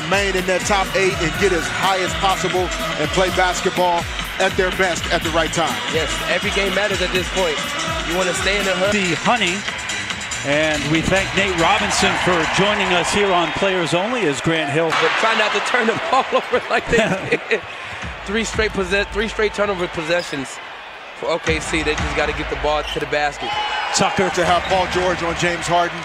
remain in that top 8 and get as high as possible and play basketball at their best at the right time. Yes, every game matters at this point. You want to stay in the hunt. The Honey, and we thank Nate Robinson for joining us here on Players Only as Grant Hill. But try not to turn the ball over like they did. Three straight turnover possessions for OKC. They just got to get the ball to the basket. Tucker to have Paul George on James Harden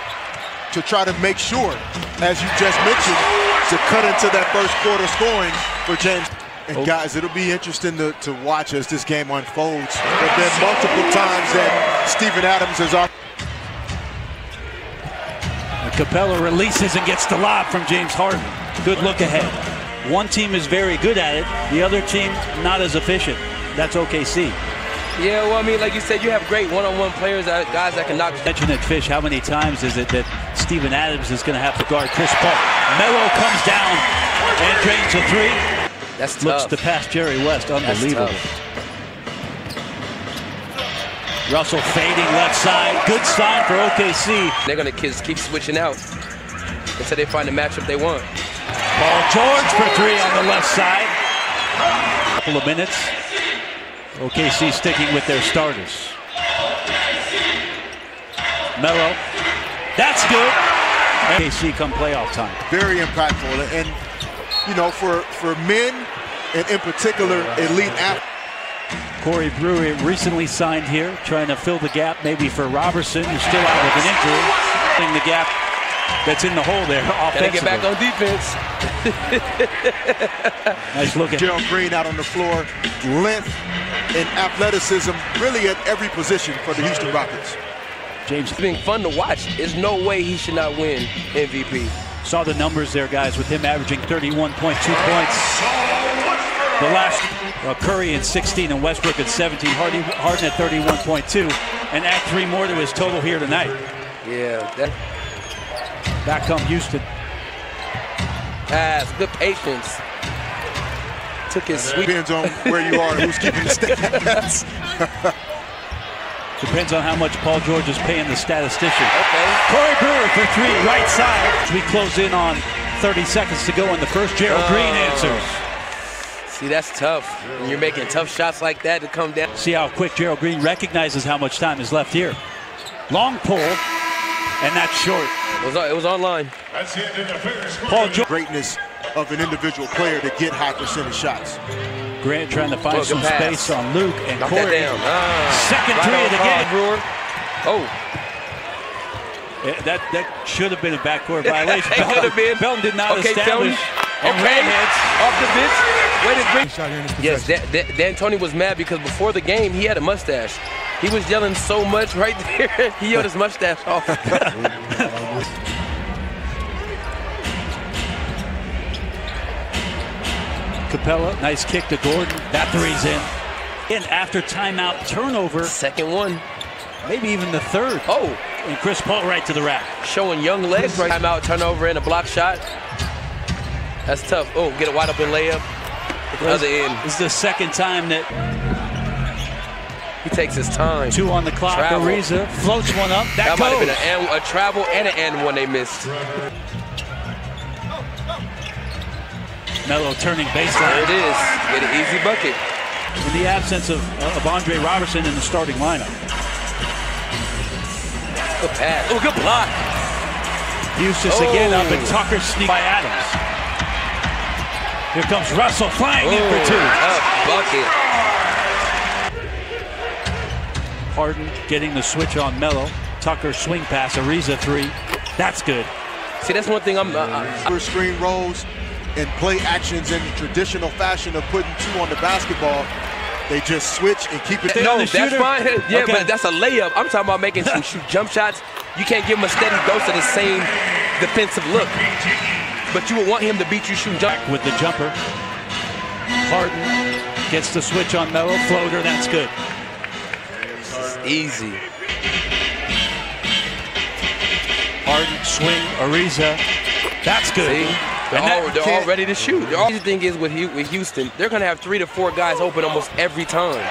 to try to make sure, as you just mentioned, to cut into that first quarter scoring for James. And guys, it'll be interesting to watch as this game unfolds. There have been multiple times that Steven Adams has off. Capella releases and gets the lob from James Harden. Good look ahead. One team is very good at it. The other team not as efficient. That's OKC. Yeah, well, I mean, like you said, you have great one-on-one players, guys that can knock. Mention it, Fish, how many times is it that Steven Adams is going to have to guard Chris Paul? Melo comes down and drains a three. That's tough. Looks to pass Jerry West. Unbelievable. Russell fading left side. Good sign for OKC. They're going to keep switching out until they find the matchup they want. Paul George for three on the left side. Couple of minutes. OKC sticking with their starters. Melo. That's good. OKC come playoff time. Very impactful. And, you know, for men, and in particular, elite athletes. Corey Brewer recently signed here, trying to fill the gap maybe for Robertson, who's still out with an injury. Filling the gap that's in the hole there offensively. Gotta get back on defense. Nice look at Gerald Green out on the floor. Length and athleticism really at every position for the Houston Rockets. James. It's been fun to watch. There's no way he should not win MVP. Saw the numbers there, guys, with him averaging 31.2 points. The last, Curry at 16 and Westbrook at 17. Harden at 31.2. And add 3 more to his total here tonight. Yeah. Back come Houston. Pass, good patience. Took his sweet. Depends on where you are and who's keeping the stats. Depends on how much Paul George is paying the statistician. Okay. Corey Brewer for three, right side. As we close in on 30 seconds to go in the first, Gerald Green answers. See, that's tough. When you're making tough shots like that to come down. See how quick Gerald Green recognizes how much time is left here. Long pull, and that's short. It was online. Paul George. Greatness of an individual player to get high percentage shots. Grant trying to find some space on Luke and Knock Corey. That down. Second three of the game. Oh. Yeah, that should have been a backcourt violation. It could have been. Felton did not establish. And redheads off the bench. Way to bring. Yes, D'Antoni was mad because before the game he had a mustache. He was yelling so much right there. He yelled his mustache off. Capella, nice kick to Gordon. That three's in. And after timeout, turnover. Second one. Maybe even the third. Oh. And Chris Paul right to the rack. Showing young legs right. Timeout, turnover, and a block shot. That's tough. Oh, get a wide open layup. At the other end. This is the second time that he takes his time. 2 on the clock. Travel. Ariza floats one up. That might goes. have been a travel and an and one they missed. Melo turning baseline. There it is. Get an easy bucket. In the absence of Andre Robertson in the starting lineup. Good pass. Oh, good block. Eustace again up and Tucker sneak by Adams. Here comes Russell flying in for 2. Bucket. Harden getting the switch on Melo. Tucker swing pass, Ariza 3. That's good. See, that's one thing Screen rolls and play actions in the traditional fashion of putting 2 on the basketball. They just switch and keep it. No, that's fine. Yeah, okay. But that's a layup. I'm talking about making some jump shots. You can't give him a steady dose of the same defensive look. But you would want him to beat you shooting jump. With the jumper. Harden gets the switch on Melo. Floater, that's good. Easy. Harden, swing, Ariza. That's good. See? They're all ready to shoot. The thing is with Houston, they're going to have 3 to 4 guys open almost every time.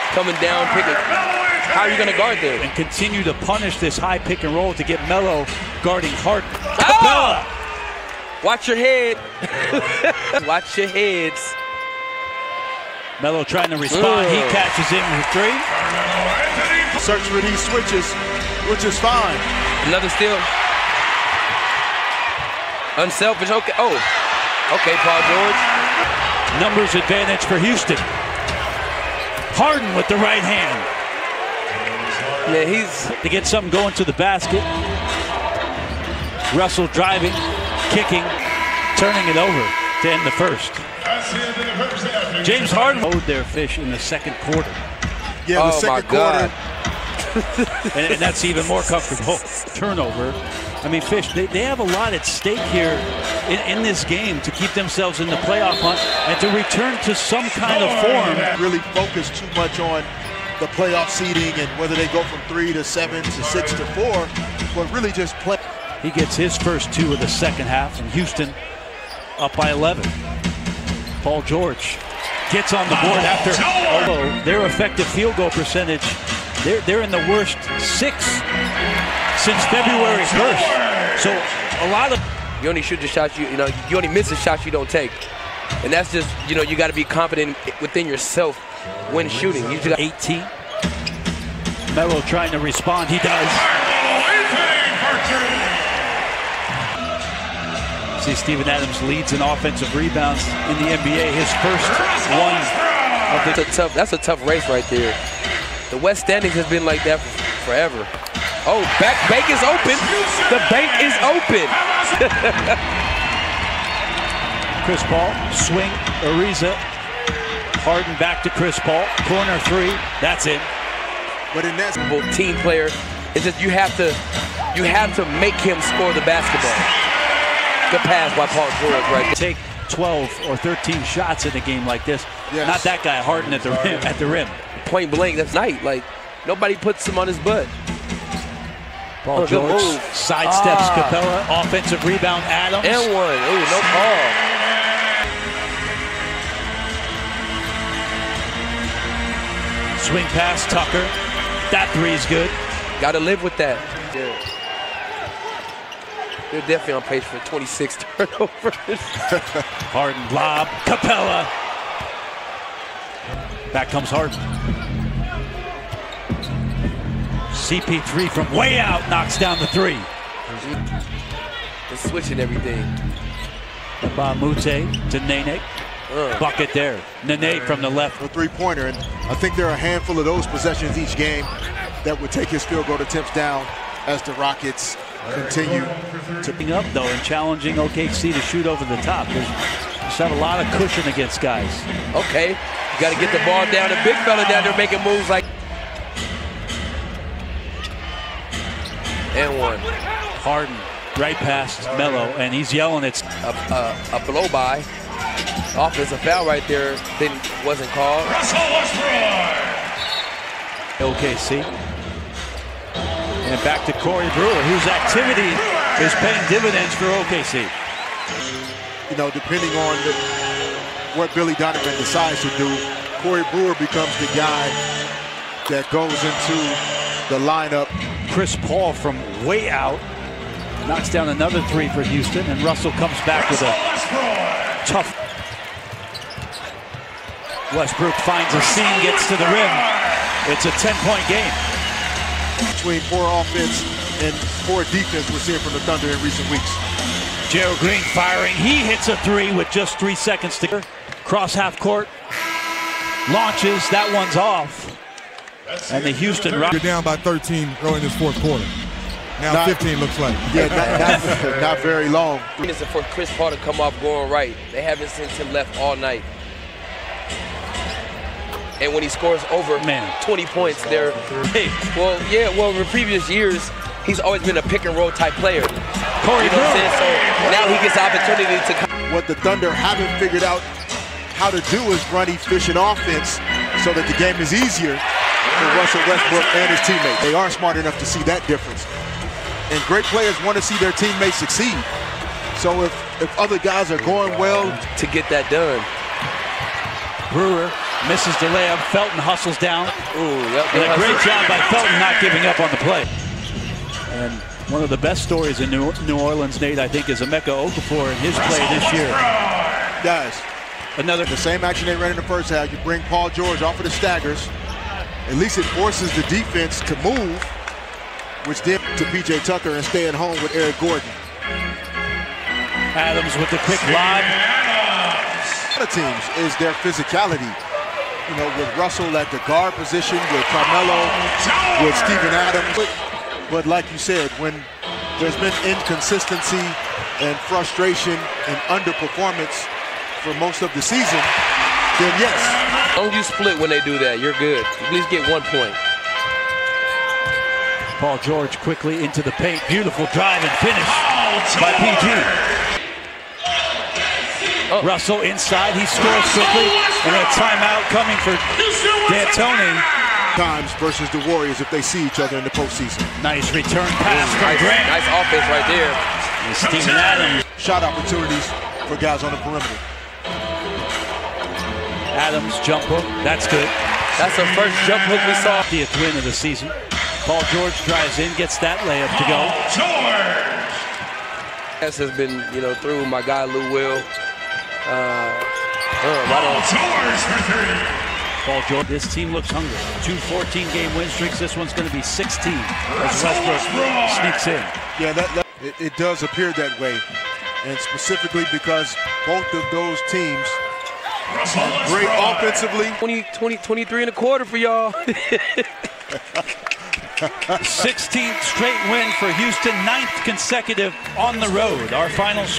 Coming down, picking. How are you going to guard them? And continue to punish this high pick and roll to get Melo guarding Harden. Oh! Watch your head. Watch your heads. Melo trying to respond. He catches in with three. Search for these switches, which is fine. Another steal. Unselfish. Okay. Oh. Okay, Paul George. Numbers advantage for Houston. Harden with the right hand. Yeah, he's to get something going to the basket. Russell driving, kicking, turning it over to end the first. James Harden owed their fish in the second quarter. Yeah, the second quarter. and that's even more comfortable. Turnover. I mean, Fish, they have a lot at stake here in this game to keep themselves in the playoff hunt and to return to some kind of form. Really focus too much on the playoff seeding and whether they go from 3 to 7 to 6 to 4, but really just play. He gets his first two of the second half, and Houston up by 11. Paul George gets on the board after, although their effective field goal percentage, they're in the worst 6 since February 1st. So a lot of you only shoot the shots you only miss the shots you don't take, and that's just you got to be confident within yourself when shooting. You just 18. Melo trying to respond. He does. See, Steven Adams leads in offensive rebounds in the NBA. His first one. That's a tough race right there. The West standings has been like that forever. Oh, bank is open. The bank is open. Chris Paul, swing, Ariza. Harden back to Chris Paul. Corner three. That's it. But in that team player, it's just you have to make him score the basketball. Good pass by Paul George right there. Take 12 or 13 shots in a game like this. Yes. Not that guy Harden at the rim. Point blank, that's night. Like nobody puts him on his butt. Paul George sidesteps Capella. Offensive rebound, Adams. And one. Ooh, no call. Swing pass, Tucker. That three's good. Got to live with that. Yeah. They're definitely on pace for 26 turnovers. Harden lob, Capella. Back comes Harden. CP3 from way out knocks down the three. They're switching everything. Bamute to Nene. Bucket there. Nene from the left. A three-pointer, and I think there are a handful of those possessions each game that would take his field goal attempts down as the Rockets continue to up though and challenging OKC to shoot over the top. There's have a lot of cushion against guys. Okay, you got to get the ball down. The big fella down there making moves like. And one. Harden right past Melo, and he's yelling it's a blow by. Offensive foul right there. Wasn't called. OKC. And back to Corey Brewer, whose activity is paying dividends for OKC. Depending on what Billy Donovan decides to do, Corey Brewer becomes the guy that goes into the lineup. Chris Paul from way out knocks down another three for Houston, and Russell comes back with a tough. Westbrook finds a seam, gets to the rim. It's a 10-point game. Between poor offense and poor defense we're seeing from the Thunder in recent weeks. Gerald Green firing. He hits a three with just 3 seconds to go. Cross half court. Launches. That one's off. And the Houston Rockets. You're down by 13 early in this fourth quarter. Now 15 looks like. Yeah, not very long. It's for Chris Paul to come off going right. They haven't seen him left all night. And when he scores over 20 points, they're well, in previous years, he's always been a pick and roll type player. Corey Brewer. So now he gets the opportunity to. What the Thunder haven't figured out how to do is run efficient offense so that the game is easier for Russell Westbrook and his teammates. They aren't smart enough to see that difference. And great players want to see their teammates succeed. So if other guys are going well to get that done. Brewer misses the layup. Felton hustles down. Ooh, and a great job by Felton not giving up on the play. And One of the best stories in New Orleans, Nate, I think, is Emeka Okafor and his play this year. Guys, the same action they ran in the first half. You bring Paul George off of the staggers. At least it forces the defense to move, which did to P.J. Tucker and stay at home with Eric Gordon. Adams with the quick lob. A lot of teams is their physicality. You know, with Russell at the guard position, with Carmelo, with Steven Adams. But like you said, when there's been inconsistency and frustration and underperformance for most of the season, then yes. Don't you split when they do that. You're good. At least get 1 point. Paul George quickly into the paint. Beautiful drive and finish by PG. Russell inside. He scores quickly. And a timeout coming for D'Antoni. Times versus the Warriors if they see each other in the postseason. Nice return pass from Grant. Nice offense right there. And Steven Adams. Shot opportunities for guys on the perimeter. Adams jump hook. That's good. That's the first jump hook we saw. 50th win of the season. Paul George drives in, gets that layup to go. This has been, you know, through my guy Lou Will. Paul George. This team looks hungry. 2 14-game win streaks. This one's going to be 16 as Westbrook sneaks in. Yeah, it does appear that way, and specifically because both of those teams are great offensively. 23 and a quarter for y'all. 16th straight win for Houston, 9th consecutive on the road. Our final